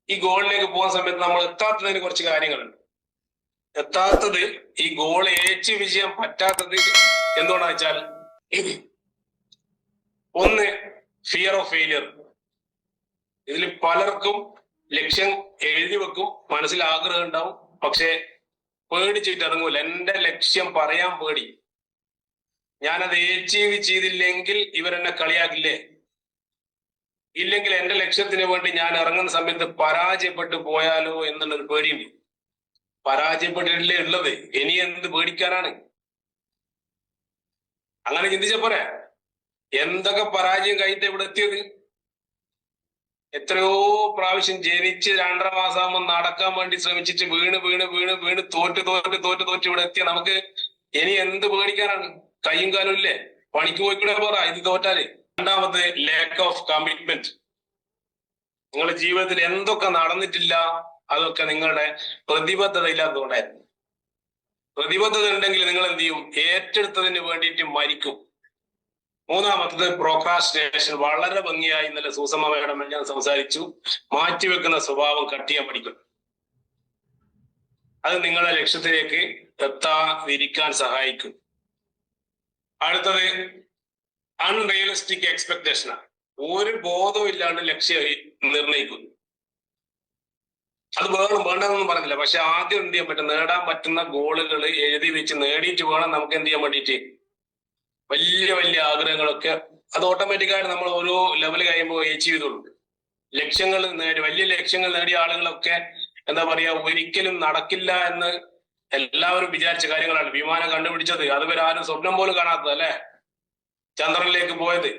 ഈ ഗോളിലേക്ക് പോകുന്ന സമയത്ത് നമ്മൾ എത്താത്തതിന് കുറച്ച് കാര്യങ്ങളുണ്ട്. എത്താത്തത്, ഈ ഗോൾ അച്ചീവ് ചെയ്യാൻ പറ്റാത്തത് എന്തുകൊണ്ടാ വെച്ചാൽ, ഒന്ന് ഫിയർ ഓഫ് ഫെയിലിയർ. ഇതിൽ പലർക്കും ലക്ഷ്യം എഴുതി വെക്കും, മനസ്സിൽ ആഗ്രഹം ഉണ്ടാവും, പക്ഷെ പേടിച്ചിട്ട് ഇറങ്ങൂല. എന്റെ ലക്ഷ്യം പറയാൻ പേടി, ഞാനത് അച്ചീവ് ചെയ്തില്ലെങ്കിൽ ഇവരെന്നെ കളിയാക്കില്ലേ, ഇല്ലെങ്കിൽ എന്റെ ലക്ഷ്യത്തിന് വേണ്ടി ഞാൻ ഇറങ്ങുന്ന സമയത്ത് പരാജയപ്പെട്ടു പോയാലോ എന്നുള്ളൊരു പേടിയുണ്ട്. പരാജയപ്പെട്ടിട്ടില്ലേ ഉള്ളത്, ഇനി എന്ത് പേടിക്കാനാണ്? അങ്ങനെ ചിന്തിച്ച പോരെ. എന്തൊക്കെ പരാജയം കഴിഞ്ഞിട്ട് ഇവിടെ എത്തിയത്. എത്രയോ പ്രാവശ്യം ജനിച്ച് 2.5 മാസമാകുമ്പോൾ നടക്കാൻ വേണ്ടി ശ്രമിച്ചിട്ട് വീണ് വീണ് വീണ് വീണ് തോറ്റ് ഇവിടെ എത്തിയ നമുക്ക് ഇനി എന്ത് പേടിക്കാനാണ്? കയ്യും കാലും ഇല്ലേ? പണിക്ക് പോയിക്കൂടെ പോറാ ഇത് തോറ്റാല്. രണ്ടാമത് ലാക്ക് ഓഫ് കമ്മിറ്റ്മെന്റ്. നിങ്ങളുടെ ജീവിതത്തിൽ എന്തൊക്കെ നടന്നിട്ടില്ല, അതൊക്കെ നിങ്ങളുടെ പ്രതിബദ്ധത ഇല്ലാത്തതുകൊണ്ടായിരുന്നു. പ്രതിബദ്ധത ഉണ്ടെങ്കിൽ നിങ്ങൾ എന്ത് ചെയ്യും? ഏറ്റെടുത്തതിന് വേണ്ടിയിട്ട് മരിക്കും. മൂന്നാമത്തത് പ്രോക്രാസ്റ്റിനേഷൻ. വളരെ ഭംഗിയായി ഇന്നലെ സൂസമ്മ മേഡം ഞാൻ സംസാരിച്ചു. മാറ്റിവെക്കുന്ന സ്വഭാവം കട്ട് ചെയ്യാൻ പഠിക്കും. അത് നിങ്ങളുടെ ലക്ഷ്യത്തിലേക്ക് എത്താതിരിക്കാൻ സഹായിക്കും. അടുത്തത് അൺറിയലിസ്റ്റിക് എക്സ്പെക്ടേഷനാണ്. ഒരു ബോധവും ഇല്ലാണ്ട് ലക്ഷ്യം നിർണയിക്കുന്നു. അത് വേണ്ടെന്നൊന്നും പറഞ്ഞില്ല, പക്ഷെ ആദ്യം എന്ത് ചെയ്യാൻ പറ്റും? നേടാൻ പറ്റുന്ന ഗോളുകൾ എഴുതി വെച്ച് നേടിയിട്ട് വേണം നമുക്ക് എന്ത് ചെയ്യാൻ വേണ്ടിയിട്ട്. വലിയ വലിയ ആഗ്രഹങ്ങളൊക്കെ അത് ഓട്ടോമാറ്റിക്കായിട്ട് നമ്മൾ ഓരോ ലെവൽ കഴിയുമ്പോൾ അച്ചീവ് ചെയ്തോളൂ. ലക്ഷ്യങ്ങൾ നേടി, വലിയ ലക്ഷ്യങ്ങൾ നേടിയ ആളുകളൊക്കെ എന്താ പറയാ, ഒരിക്കലും നടക്കില്ല എന്ന് എല്ലാവരും വിചാരിച്ച കാര്യങ്ങളാണ്. വിമാനം കണ്ടുപിടിച്ചത്, അതുവരെ ആരും സ്വപ്നം പോലും കാണാത്തത് അല്ലെ. ചന്ദ്രനിലേക്ക് പോയത്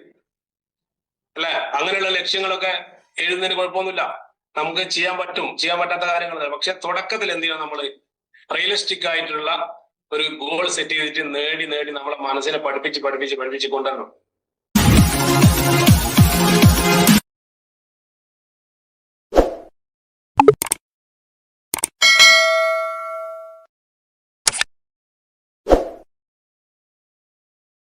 അല്ലെ. അങ്ങനെയുള്ള ലക്ഷ്യങ്ങളൊക്കെ എഴുതുന്നതിന് കുഴപ്പമൊന്നുമില്ല, നമുക്ക് ചെയ്യാൻ പറ്റും. ചെയ്യാൻ പറ്റാത്ത കാര്യങ്ങളല്ല. പക്ഷെ തുടക്കത്തിൽ എന്ത് ചെയ്യണം? നമ്മൾ റിയലിസ്റ്റിക് ആയിട്ടുള്ള ഒരു ഗോൾ സെറ്റ് ചെയ്തിട്ട് നേടി നമ്മളെ മനസ്സിനെ പഠിപ്പിച്ച് കൊണ്ടുവരണം.